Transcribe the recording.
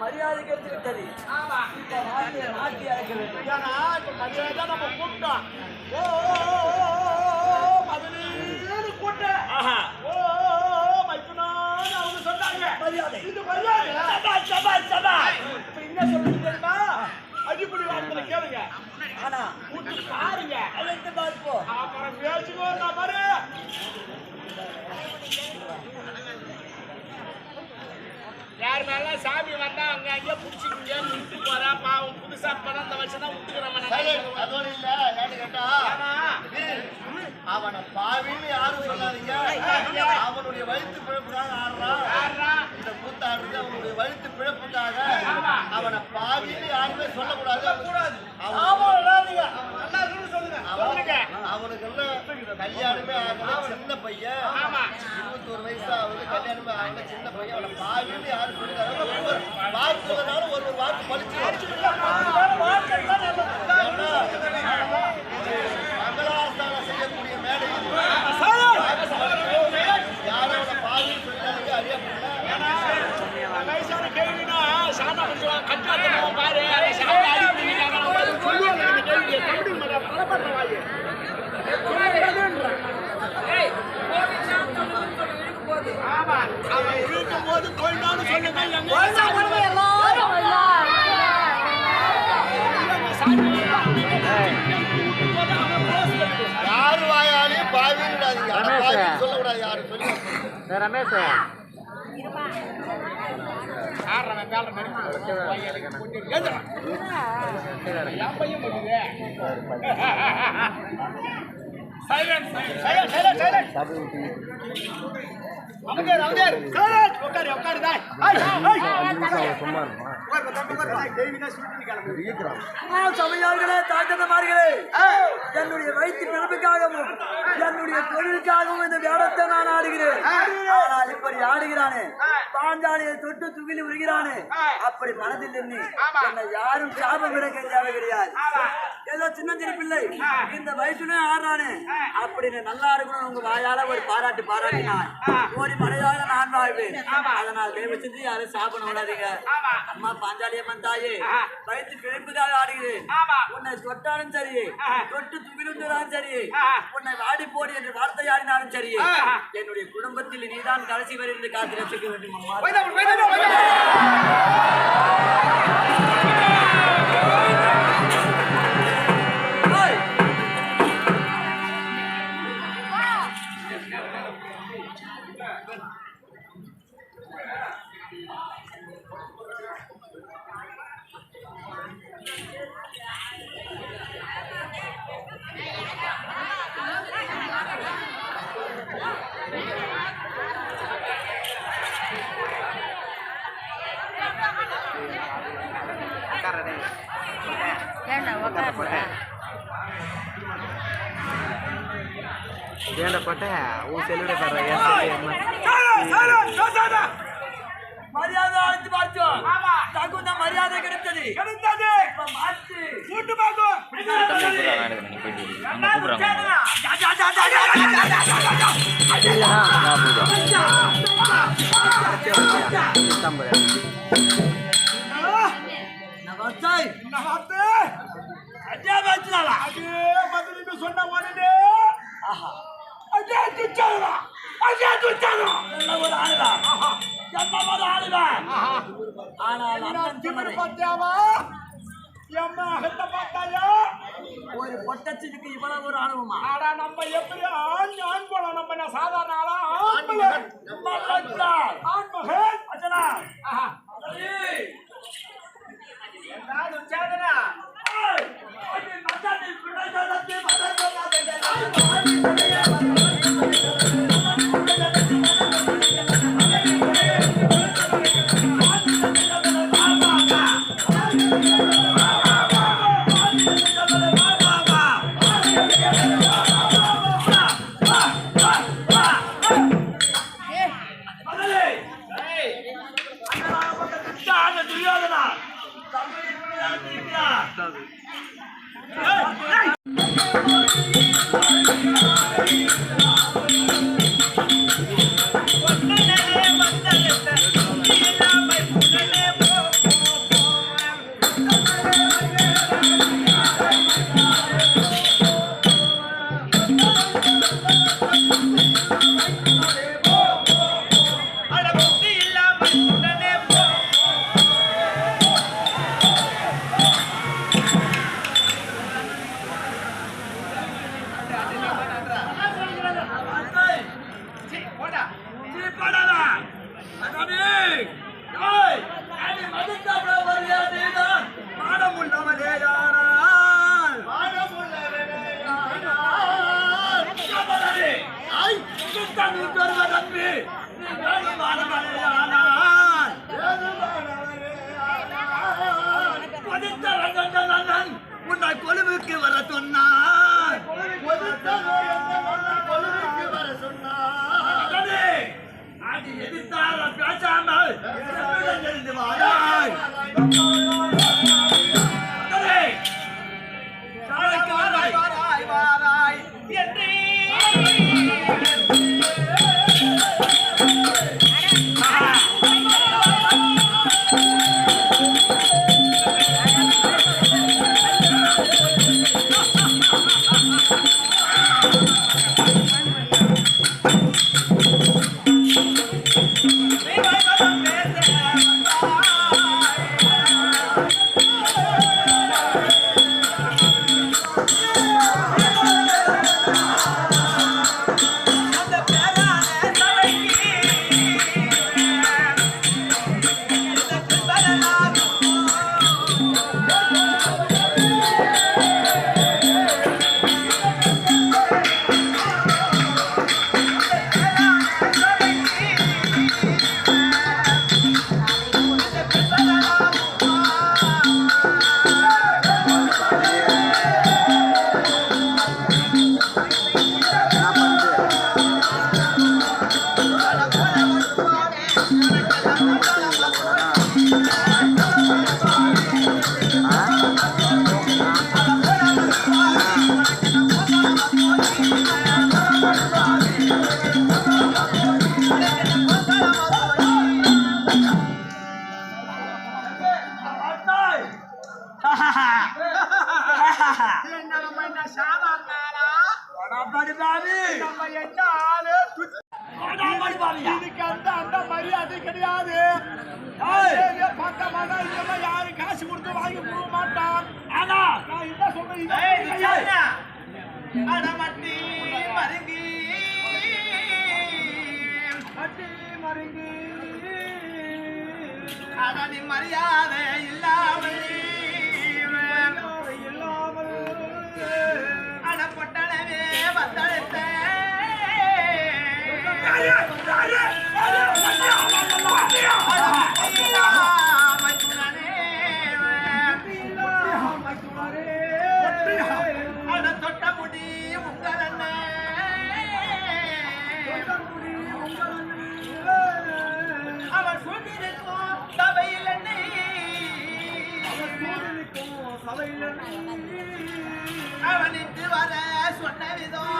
மரியாதை கேட்டுவிட்டது. அடிப்படை வார்த்தை கேளுங்க. ஆனா பாருங்க அப்புறம் பேசுங்க. பாரு யார் மேல சாமி வந்தா அங்க அங்கே பிடிச்சிக்கிங்க விட்டு போறா பாவம். புதுசா பிறந்த வச்சுதான் விட்டுக்கிறவன். அதோட இல்ல கேட்டா அவனை பாவின்னு யாரும் சொல்லாதீங்க. அவனுடைய வயிற்று பிழப்புக்காக ஆடுறான். இந்த கூத்தாடுறது அவனுடைய வயிற்று பிழப்புக்காக. அவனை பாவின்னு யாருமே சொல்லக்கூடாது. அவனுக்கு கல்யாணமே ஆகல, சின்ன பையன், 21 வயசு ஆகுது, கல்யாணமே ஆகல, சின்ன பையன். அவனை பாவின்னு யாரும் சொல்லிட்டாங்க. ஒவ்வொரு வாக்குனாலும் ஒரு வாக்கு பழிச்சு மங்களாஸ்தானம் செய்யக்கூடிய மேடை யாரும் அவனை பாவின்னு சொல்லிட்டாங்க. அறியப்படல கேள்வினா சாமி கொஞ்சம் கட்டாத்தனமா பாரு. சாமி அடிக்கிறீங்க சொல்லுவாங்க. இந்த கேள்வியை தமிழ் மரம் பலப்படுறவாங்க. ஆமா, அவன் இருக்கும் போது கொள்ளான்னு சொல்லுங்க. யாரு வாயாலையும் பாவின்னு சொல்லக்கூடாது. யாரும் சொல்லி ரமேஷ் என்னுடைய வயிற்று பிறப்புக்காகவும் என்னுடைய தொழிலுக்காகவும் இந்த வேடத்தை நான் ஆடுகிறேன். ஆனால் இப்படி ஆடுகிறானே, பாஞ்சாலியை தொட்டு துகிலி உருகிறானே, அப்படி மனதில் எண்ணி என்னை யாரும் சாபம் விட தேவை கிடையாது. ஏதோ சின்னஞ்சிறு பிள்ளை இந்த வயசுல ஆடுறானே, அப்படின்னு நல்லா இருக்கணும் உங்க வாயால ஒரு பாராட்டினான். ஓடி மழையாக நான் வாழ்வேன். அதனால் தயவு செஞ்சு யாரும் சாப்பிட விடாதீங்க. அம்மா பாஞ்சாலி அம்மன் தாயே, வயிற்று பிழைப்புக்காக ஆடுகிறேன். உன்னை தொட்டாலும் சரி, தொட்டு துகிலுண்டாலும் சரி, உன்னை வாடி போடி என்று வார்த்தை ஆடினாலும் சரி, என்னுடைய குடும்பத்தில் நீதான் கடைசி வரை இருந்து காத்து ரசிக்க வேண்டும் அம்மா. மரியாதை அழைத்து பார்த்தோம். தகுந்த மரியாதை கிடைத்தது. சொன்ன உடனே ஒரு பொட்டச்சிக்கு இவ்வளவு ஒரு அனுபவமா? ஆனா நம்ம எப்படி ஆண் போல நம்ம சாதாரண ஆளா வாராய் வாராய் வாராய் என்று இதுக்கு அந்த மரியாதை கிடையாது. பக்கமாட்டா இதெல்லாம் யாரும் காசு கொடுத்து வாங்கி போக மாட்டான். ஆனா நான் என்ன சொல்றேன், மட்டி மருங்கி மட்டி மருங்கி அதனி மரியாதை இல்லாமல் அடப்பட்டனவே வந்தழைத்த தொட்ட முடி உங்கள் அவன் சொல்லிருக்கும் சபையில் அவனுக்கு வர சொன்ன விதம்